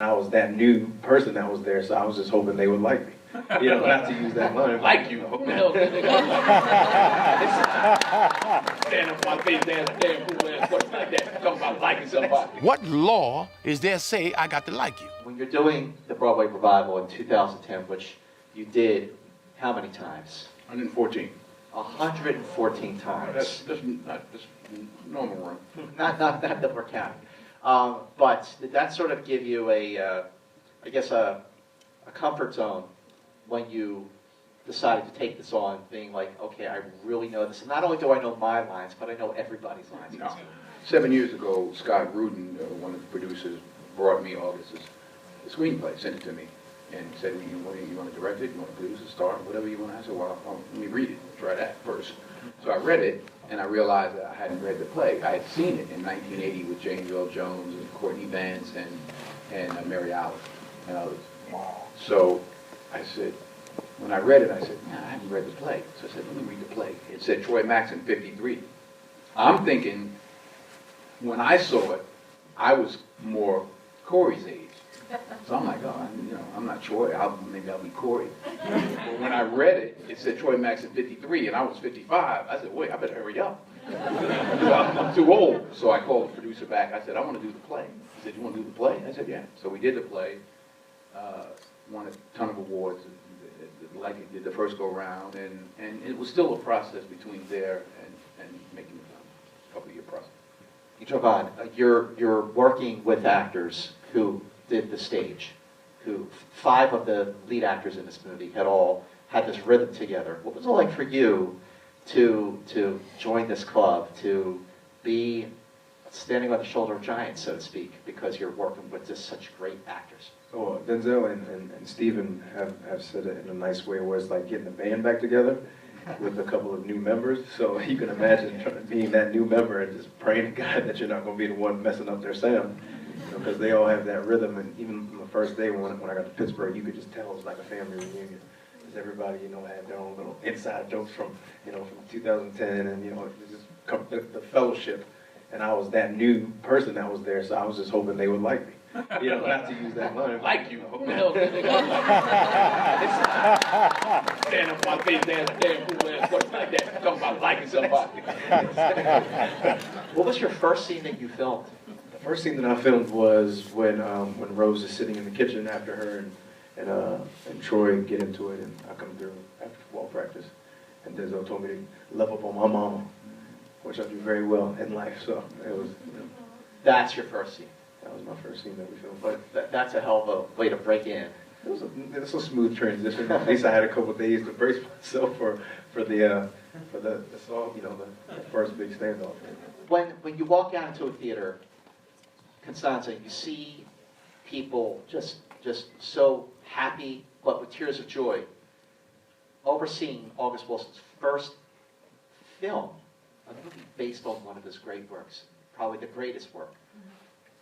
I was that new person that was there, so I was just hoping they would like me. You know, not to use that line. Like you. Who the hell did they stand up on my face, damn fool ass question like that. Talking about liking somebody. What law is there say I got to like you? When you're doing the Broadway revival in 2010, which you did how many times? 114. 114 times. That's normal run. Not that we're counting. But did that sort of give you I guess a comfort zone when you decided to take this on, being like, okay, I really know this. And not only do I know my lines, but I know everybody's lines. No. 7 years ago, Scott Rudin, one of the producers, brought me August's screenplay, sent it to me, and said, you want to direct it, you want to produce it, star it, whatever you want. I said, well, let me read it, try that first. So I read it, and I realized that I hadn't read the play. I had seen it in 1980 with James Earl Jones and Courtney Vance and Mary Alice and others. So I said, when I read it, I said, nah, I haven't read the play. So I said, let me read the play. It said Troy Maxon, 53. I'm thinking, when I saw it, I was more Corey's age. So I'm like, oh, I'm not Troy. Maybe I'll be Corey. But when I read it, it said Troy Maxon, 53, and I was 55. I said, wait, I better hurry up. I'm too old. So I called the producer back. I said, I want to do the play. He said, you want to do the play? I said, yeah. So we did the play. Won a ton of awards, like it did the first go round, and it was still a process between there and making the film. A couple-year process. Jovan, you're working with actors who did the stage, who 5 of the lead actors in this movie had all had this rhythm together. What was it like for you to join this club, to be standing on the shoulder of giants, so to speak, because you're working with just such great actors? So Denzel and Stephen have said it in a nice way, where it's like getting the band back together with a couple of new members. So you can imagine being that new member and just praying to God that you're not going to be the one messing up their sound, because they all have that rhythm. And even from the first day when I got to Pittsburgh, you could just tell it was like a family reunion. Because everybody, had their own little inside jokes from 2010, and the fellowship. And I was that new person that was there, so I was just hoping they would like me. Not to use that line. Like you. Who the hell did they stand up on my face, damn fool ass question like that. Talking about liking somebody. What was your first scene that you filmed? The first scene that I filmed was when Rose is sitting in the kitchen after her and Troy get into it, and I come through after football practice, and Denzel told me to love up on my mama, which I do very well in life. So it was. That's your first scene. That was my first scene that we filmed. But that's a hell of a way to break in. It's a smooth transition. At least I had a couple of days to brace myself for the song, the first big standoff. When you walk out into a theater, Constanza, you see people just so happy, but with tears of joy, overseeing August Wilson's first film, a movie based on one of his great works, probably the greatest work.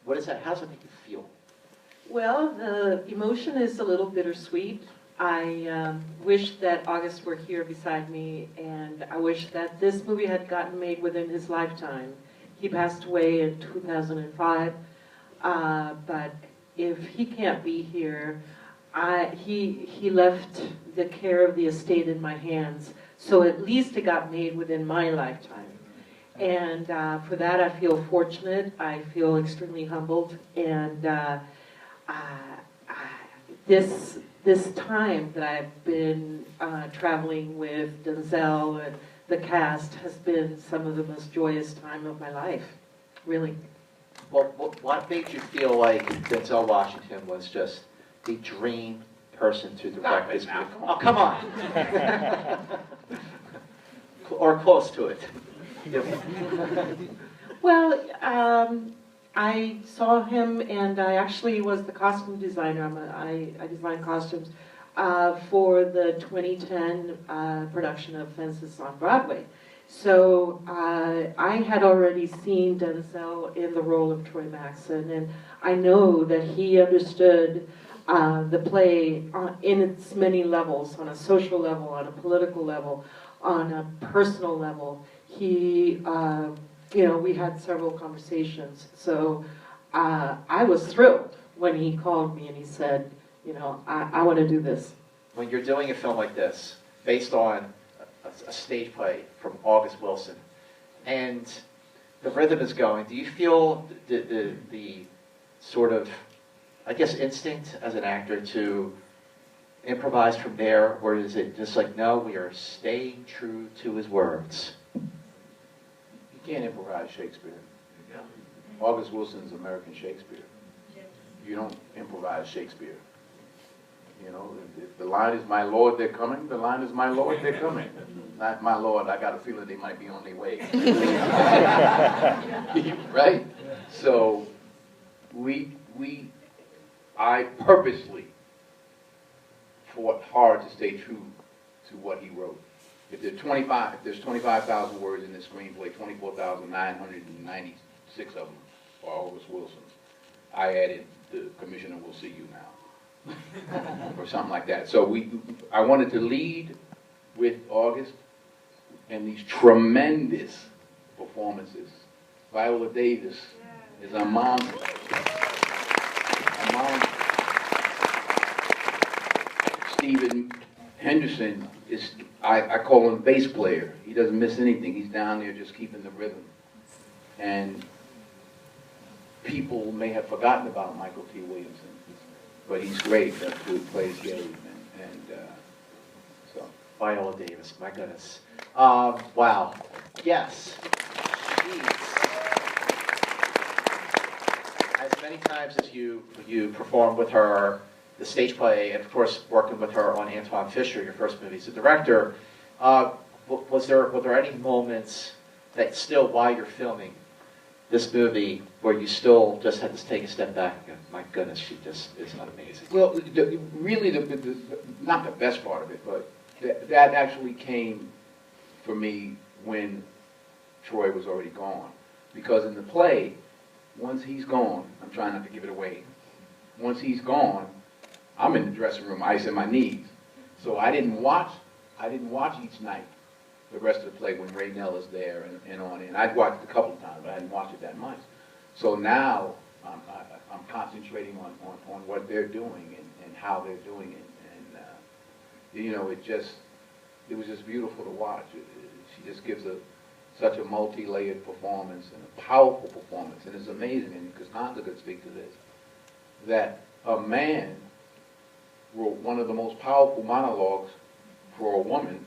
What is that? How does it make you feel? Well, the emotion is a little bittersweet. I wish that August were here beside me, and I wish that this movie had gotten made within his lifetime. He passed away in 2005, but if he can't be here, he left the care of the estate in my hands, so at least it got made within my lifetime. And for that, I feel fortunate. I feel extremely humbled. And this time that I've been traveling with Denzel and the cast has been some of the most joyous time of my life, really. Well, what made you feel like Denzel Washington was just the dream person to direct this movie? Oh, come on. Or close to it. Well, I saw him, and I actually was the costume designer. I design costumes for the 2010 production of Fences on Broadway. So I had already seen Denzel in the role of Troy Maxon, and I know that he understood the play in its many levels, on a social level, on a political level, on a personal level. He, we had several conversations, so I was thrilled when he called me and he said, you know, I want to do this. When you're doing a film like this, based on a stage play from August Wilson, and the rhythm is going, do you feel the sort of, I guess, instinct as an actor to improvise from there, or is it just like, no, we are staying true to his words? You can't improvise Shakespeare. August Wilson's American Shakespeare. You don't improvise Shakespeare. You know, if the line is, "My Lord, they're coming," the line is, "My Lord, they're coming." Not, "My Lord, I got a feeling they might be on their way." Right? So, I purposely fought hard to stay true to what he wrote. If there's 25,000 words in this screenplay, 24,996 of them are August Wilson's. I added, "The Commissioner will see you now," or something like that. So I wanted to lead with August and these tremendous performances. Viola Davis is a monster. Stephen Henderson is, I call him bass player. He doesn't miss anything. He's down there just keeping the rhythm. And people may have forgotten about Michael T. Williamson, but he's great. Who plays Gabe, and so. Viola Davis, my goodness. Wow. Yes. Jeez. As many times as you performed with her, the stage play, and of course working with her on Antoine Fisher, your first movie as a director, were there any moments that still, while you're filming this movie, where you still just had to take a step back and go, my goodness, she just is amazing? Well, really, not the best part of it, but that actually came for me when Troy was already gone. Because in the play, once he's gone, I'm trying not to give it away, once he's gone, I'm in the dressing room, ice in my knees. So I didn't watch each night, the rest of the play, when Ray Nell is there and on. And I'd watched it a couple of times, but I hadn't watched it that much. So now I'm concentrating on what they're doing and how they're doing it. And you know, it was just beautiful to watch. She just gives such a multi-layered performance and a powerful performance. And it's amazing, and because Nanda could speak to this, that a man wrote one of the most powerful monologues for a woman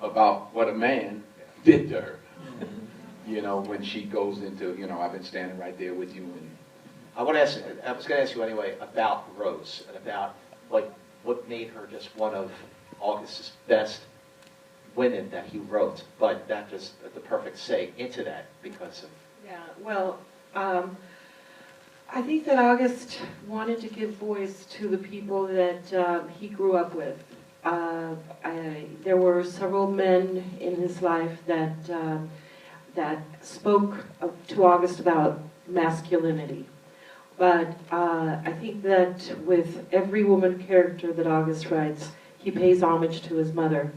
about what a man did to her. You know, when she goes into, you know, I've been standing right there with you. And I was going to ask you anyway about Rose, and about like what made her just one of August's best women that he wrote, but that just the perfect segue into that because of... Yeah, well, I think that August wanted to give voice to the people that he grew up with. There were several men in his life that spoke to August about masculinity. But I think that with every woman character that August writes, he pays homage to his mother,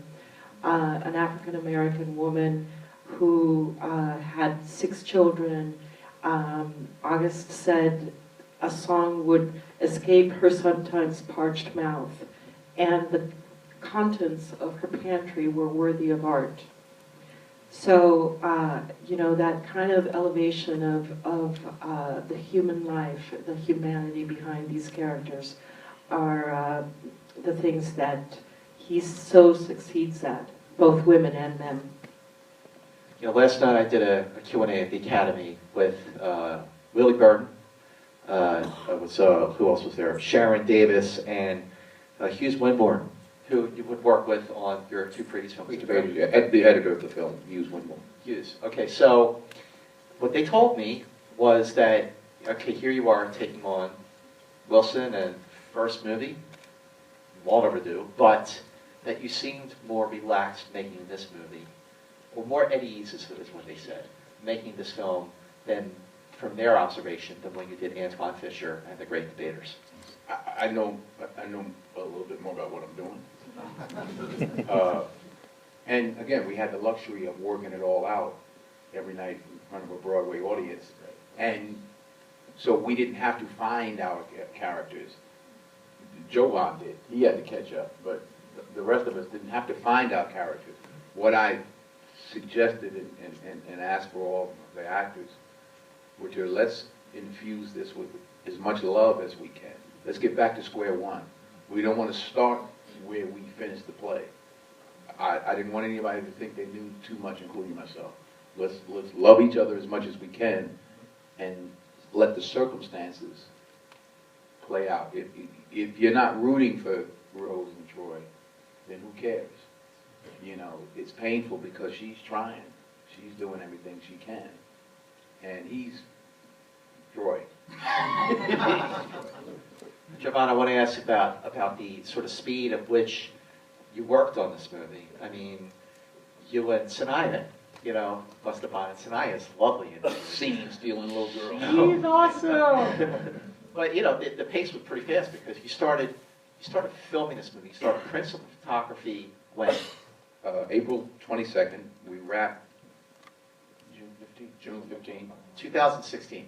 an African-American woman who had 6 children. August said a song would escape her sometimes parched mouth, and the contents of her pantry were worthy of art. So, you know, that kind of elevation of the human life, the humanity behind these characters are the things that he so succeeds at, both women and men. You know, last night I did a Q&A at the Academy with Willie Burton, who else was there? Sharon Davis and Hughes Winborn, who you would work with on your 2 previous films. the editor of the film, Hughes Winborn. Hughes. Okay, so what they told me was that, okay, here you are taking on Wilson and first movie, won't overdue, but that you seemed more relaxed making this movie, or more at ease is what they said, making this film than, from their observation, than when you did Antoine Fisher and The Great Debaters. I know a little bit more about what I'm doing. And again, we had the luxury of working it all out every night in front of a Broadway audience. And So we didn't have to find our characters. Jovan did. He had to catch up, but the rest of us didn't have to find our characters. What I suggested and asked for all the actors, which are, let's infuse this with as much love as we can. Let's get back to square one. We don't want to start where we finished the play. I didn't want anybody to think they knew too much, including myself. Let's love each other as much as we can and let the circumstances play out. If you're not rooting for Rose and Troy, then who cares? You know, it's painful because she's trying. She's doing everything she can. And he's Troy. Jovan, I want to ask about the sort of speed at which you worked on this movie. I mean, you and Sanaya, you know, must have been. Sanaya's lovely in this Scene stealing little girl. She's awesome. But you know, the pace was pretty fast because you started filming this movie. You started principal photography when? April 22nd. We wrapped June 15th. 2016.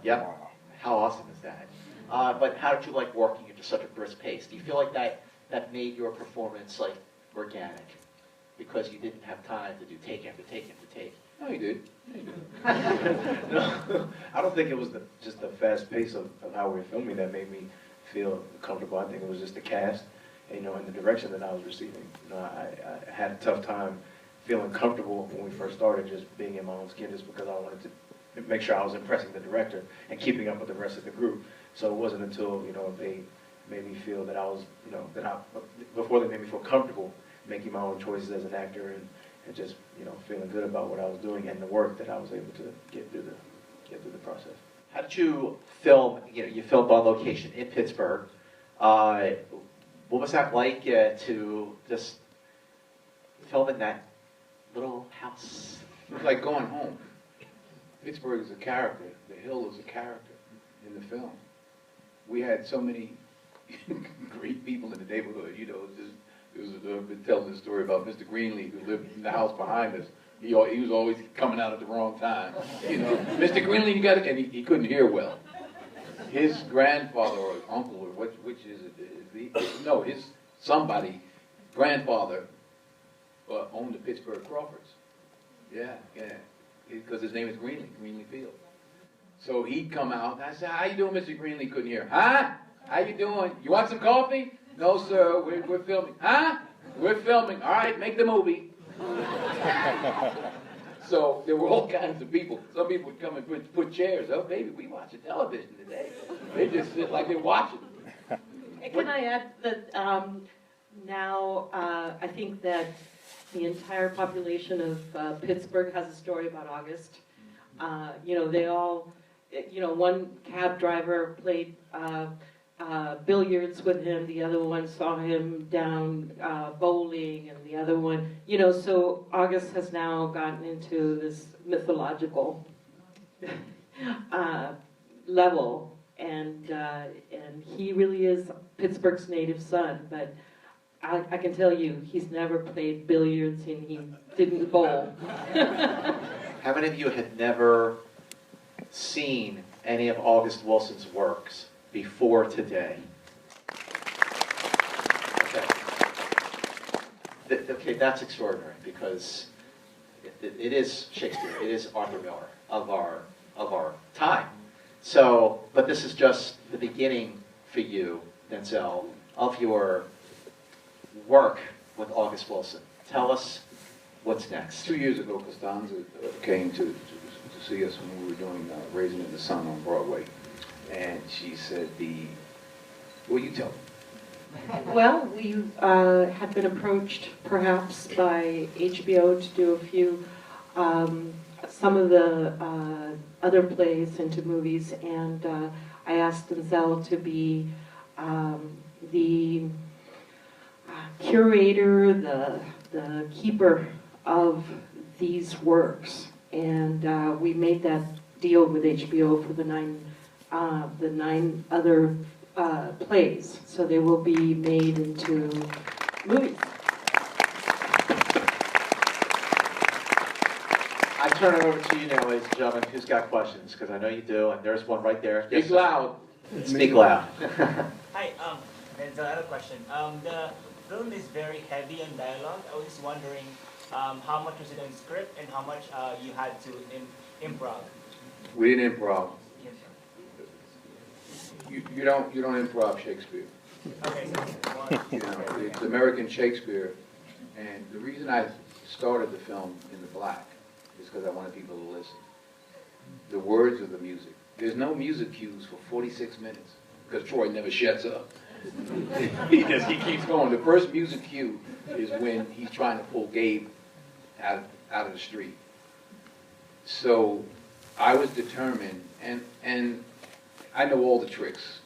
Yep. How awesome is that? But how did you like working at such a brisk pace? Do you feel like that made your performance like organic because you didn't have time to do take after take after take? No, he did. Yeah, he did. No, I don't think it was just the fast pace of how we were filming that made me feel comfortable. I think it was just the cast, you know, and the direction that I was receiving. You know, I had a tough time feeling comfortable when we first started, just being in my own skin, just because I wanted to make sure I was impressing the director and keeping up with the rest of the group. So it wasn't until, you know, they made me feel that I was, you know, before they made me feel comfortable making my own choices as an actor and just, you know, feeling good about what I was doing and the work that I was able to get through the process. How did you film? You know, you filmed on location in Pittsburgh. What was that like to just film in that little house? It was like going home. Pittsburgh is a character. The Hill is a character in the film. We had so many great people in the neighborhood. You know, I've been telling this story about Mr. Greenlee, who lived in the house behind us. He was always coming out at the wrong time. You know, Mr. Greenlee, you got it, and he couldn't hear well. His grandfather or uncle, or which is it? No, his grandfather owned the Pittsburgh Crawfords. Yeah, because his name is Greenlee Field. So he'd come out, and I said, "How you doing, Mr. Greenlee?" Couldn't hear. Huh? How you doing? You want some coffee? No, sir. We're filming. Huh? We're filming. All right, make the movie. So there were all kinds of people. Some people would come and put chairs. Oh, baby, we watching television today. They just sit like they're watching. Can I add that now I think that the entire population of Pittsburgh has a story about August. You know, they all, you know, one cab driver played billiards with him, the other one saw him down bowling, and the other one, you know, so August has now gotten into this mythological level, and he really is Pittsburgh's native son, but I can tell you, he's never played billiards and he didn't bowl. How many of you had never seen any of August Wilson's works before today? Okay, that's extraordinary because it is Shakespeare, it is Arthur Miller of our time. So, but this is just the beginning for you, Denzel, of your work with August Wilson. Tell us what's next. 2 years ago, Costanza came to see us when we were doing Raising in the Sun on Broadway. And she said, well, you tell me. Well, we had been approached perhaps by HBO to do a few, some of the other plays into movies, and I asked Denzel to be the curator, the keeper of these works, and we made that deal with HBO for the nine other plays, so they will be made into movies. I turn it over to you now, ladies and gentlemen, who's got questions, because I know you do, and there's one right there. Speak Yes, sir. loud. Speak loud. Hi, Denzel, I have a question. The film is very heavy on dialogue. I was just wondering how much was it on script and how much you had to improv? We didn't improv. You don't improv Shakespeare. Okay, so You know, it's American Shakespeare, and the reason I started the film in the black is because I wanted people to listen. The words of the music. There's no music cues for 46 minutes because Troy never shuts up. he keeps going. The first music cue is when he's trying to pull Gabe out of the street. So I was determined, and I know all the tricks.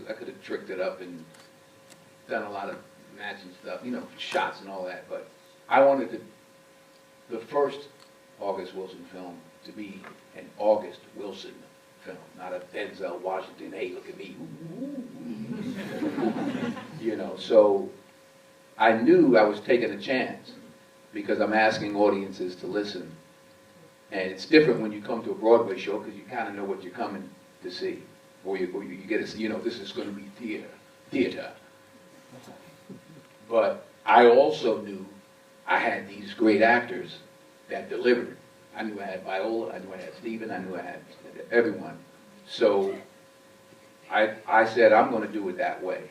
I could have tricked it up and done a lot of matching stuff, you know, shots and all that, but I wanted the first August Wilson film to be an August Wilson film, not a Denzel Washington, hey, look at me. You know, so I knew I was taking a chance because I'm asking audiences to listen. And it's different when you come to a Broadway show because you kind of know what you're coming to see. Or you get a, you know, this is going to be theater. But I also knew I had these great actors that delivered. I knew I had Viola, I knew I had Stephen, I knew I had everyone. So I said, I'm going to do it that way.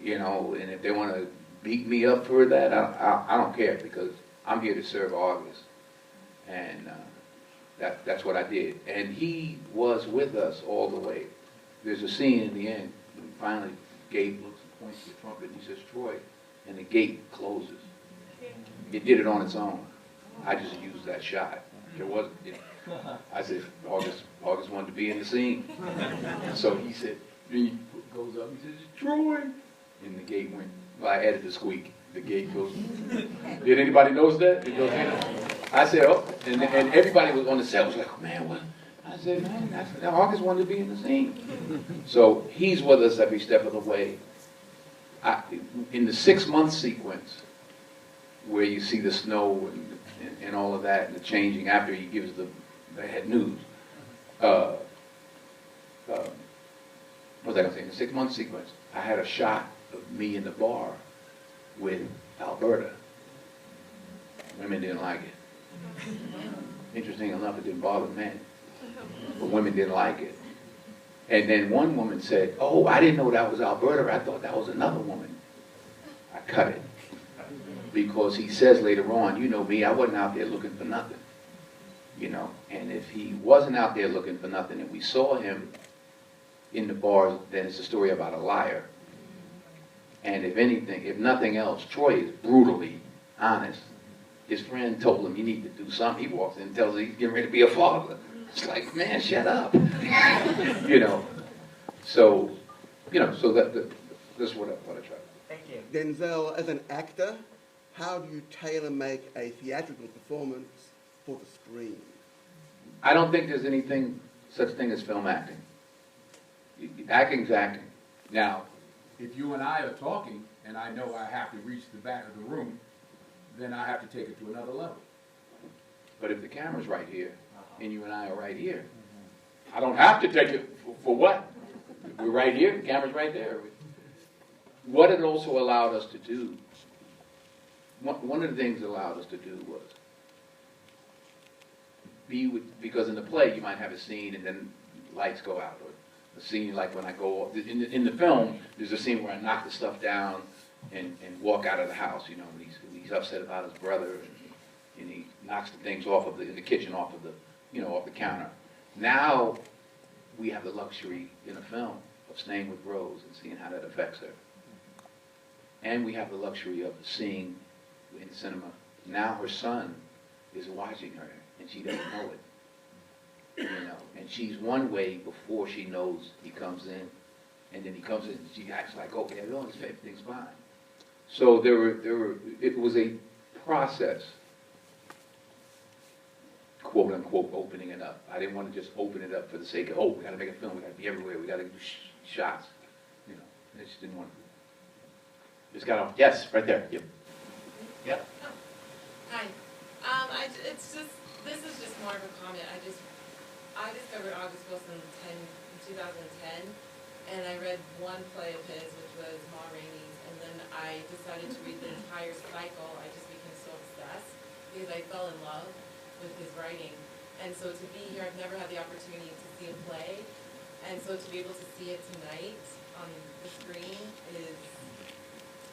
You know, and if they want to beat me up for that, I don't care because I'm here to serve August. And that's what I did. And he was with us all the way. There's a scene in the end when finally Gabe looks and points to the trumpet and he says, Troy, and the gate closes. It did it on its own. I just used that shot. There wasn't, you know, I said, August wanted to be in the scene. So he said, he goes up, he says, Troy. And the gate went, well, I added the squeak. The gate goes, did anybody notice that? It goes in. I said, oh, and everybody was on the set was like, oh, man, what? I said, man, August wanted to be in the scene. So he's with us every step of the way. In the 6-month sequence, where you see the snow and all of that, and the changing after he gives the head news, what was I going to say? In the 6-month sequence, I had a shot of me in the bar with Alberta. Women didn't like it. Interesting enough, it didn't bother men, but women didn't like it. And then one woman said, oh, I didn't know that was Alberta. I thought that was another woman. I cut it. Because he says later on, you know me, I wasn't out there looking for nothing. You know, and if he wasn't out there looking for nothing and we saw him in the bars, then it's a story about a liar. And if anything, if nothing else, Troy is brutally honest. His friend told him, you need to do something. He walks in and tells him he's getting ready to be a father. It's like, man, shut up. You know, so, so that's what I try. thank you. Denzel, as an actor, how do you tailor-make a theatrical performance for the screen? I don't think there's such thing as film acting. Acting's acting. Now, If you and I are talking, and I know I have to reach the back of the room, then I have to take it to another level. but if the camera's right here, and you and I are right here, I don't have to take it for what? We're right here, the camera's right there. What it also allowed us to do, one of the things it allowed us to do was because in the play you might have a scene and then lights go out, or a scene like when I go, in the film, there's a scene where I knock the stuff down and walk out of the house, you know, when he's upset about his brother, and he knocks the things off of in the kitchen, off of the, off the counter. Now we have the luxury in a film of staying with Rose and seeing how that affects her. And we have the luxury of seeing in cinema, now her son is watching her and she doesn't know it. And she's one way before she knows he comes in, and then he comes in and she acts like, okay, everything's fine. So it was a process, quote unquote, opening it up. I didn't want to just open it up for the sake of, we got to make a film, we got to be everywhere, we got to do shots. I just didn't want to. Just got off. Yes, right there. Yep. Yep. Hi. It's just This is just more of a comment. I discovered August Wilson in 2010, and I read one play of his, which was Ma Rainey's, and then I decided to read the entire cycle. I just became so obsessed because I fell in love with his writing. And so to be here, I've never had the opportunity to see a play, and so to be able to see it tonight on the screen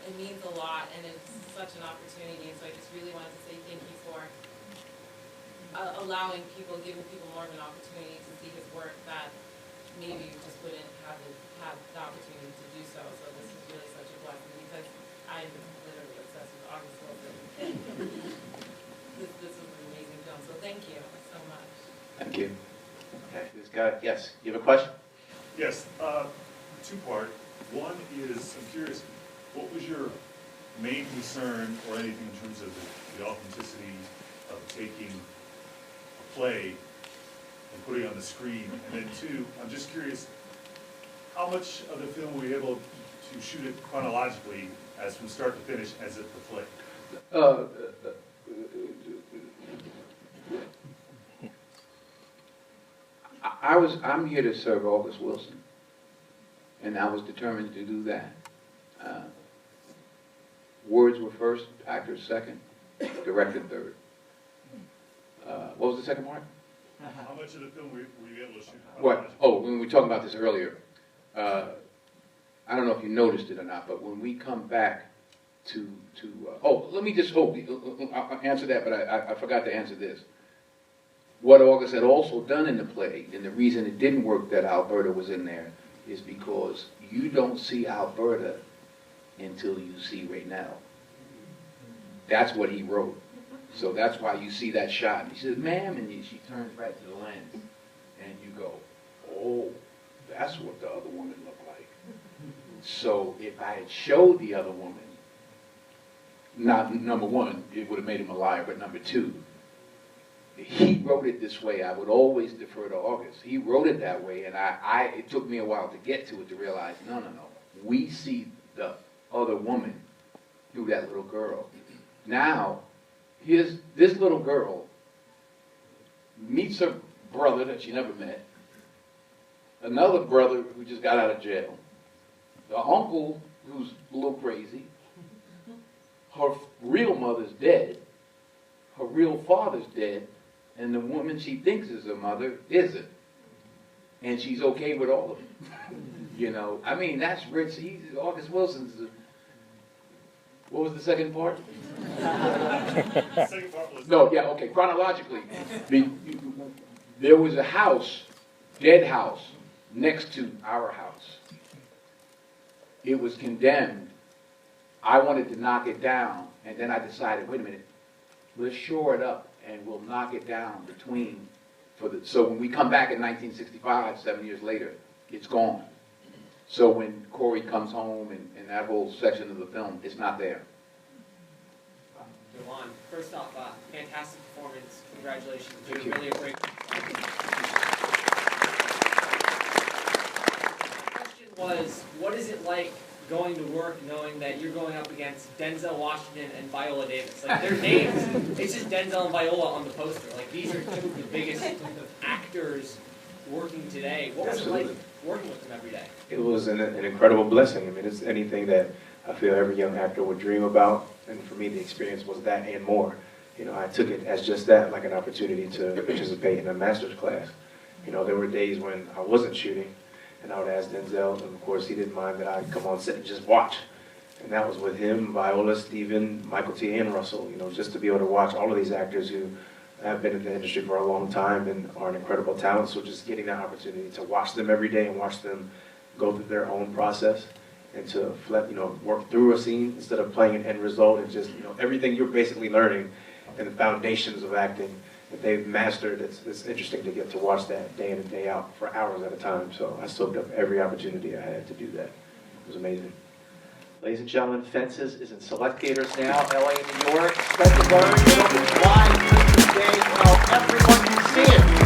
it means a lot, and it's such an opportunity. And so I just really wanted to say thank you for allowing people, giving people more of an opportunity to see his work that maybe you just wouldn't have the opportunity to do so. So this is really such a blessing because I'm literally obsessed with August Wilson. This was an amazing film, so thank you so much. Thank you. Okay, this guy, yes, you have a question? Yes, two-part. One is, I'm curious, what was your main concern or anything in terms of the authenticity of taking a play and putting it on the screen? And then two, I'm just curious, how much of the film were you able to shoot it chronologically as from start to finish as if the play? I'm here to serve August Wilson, and I was determined to do that. Words were first, actors second, director third. What was the second part? How much of the film were you able to shoot What? chronologically? Oh, when we were talking about this earlier, I don't know if you noticed it or not, but when we come back let me just I'll answer that, but I forgot to answer this. What August had also done in the play, and the reason it didn't work that Alberta was in there, is because you don't see Alberta until you see Raynell. That's what he wrote. So that's why you see that shot. And he says, ma'am, and she turns right to the lens. And you go, oh, that's what the other woman looked like. So if I had showed the other woman, not number one, it would have made him a liar, but number two, he wrote it this way. I would always defer to August. He wrote it that way, and it took me a while to get to it, to realize, no. We see the other woman through that little girl. Now, this little girl meets her brother that she never met, another brother who just got out of jail, the uncle who's a little crazy, her real mother's dead, her real father's dead, and the woman she thinks is her mother isn't. And she's okay with all of it. I mean, that's rich. August Wilson's. What was the second part? The second part was... No, yeah, okay, chronologically. There was a house, dead house, next to our house. It was condemned. I wanted to knock it down, and then I decided, wait a minute, let's shore it up, and we'll knock it down between. So when we come back in 1965, 7 years later, it's gone. So when Corey comes home and that whole section of the film, it's not there. Devon, first off, fantastic performance. Congratulations. Thank You're you. really a great question was, what is it like going to work knowing that you're going up against Denzel Washington and Viola Davis? Like, their names, it's just Denzel and Viola on the poster. Like, these are two of the biggest actors working today. What was it like working with them every day? It was an incredible blessing. I mean, it's anything that I feel every young actor would dream about, and for me the experience was that and more. I took it as just that, like an opportunity to participate in a master's class. There were days when I wasn't shooting, and I would ask Denzel, and of course he didn't mind that I'd come on set and just watch. And that was with him, Viola, Stephen, Michael T. and Russell, just to be able to watch all of these actors who have been in the industry for a long time and are an incredible talent. So just getting that opportunity to watch them every day and watch them go through their own process and to work through a scene instead of playing an end result, and just everything you're basically learning and the foundations of acting that they've mastered. It's interesting to get to watch that day in and day out for hours at a time. So I soaked up every opportunity I had to do that. It was amazing. Ladies and gentlemen, Fences is in select theaters now, LA and New York. Spread the word. It opens wide Christmas Day. Everyone can see it.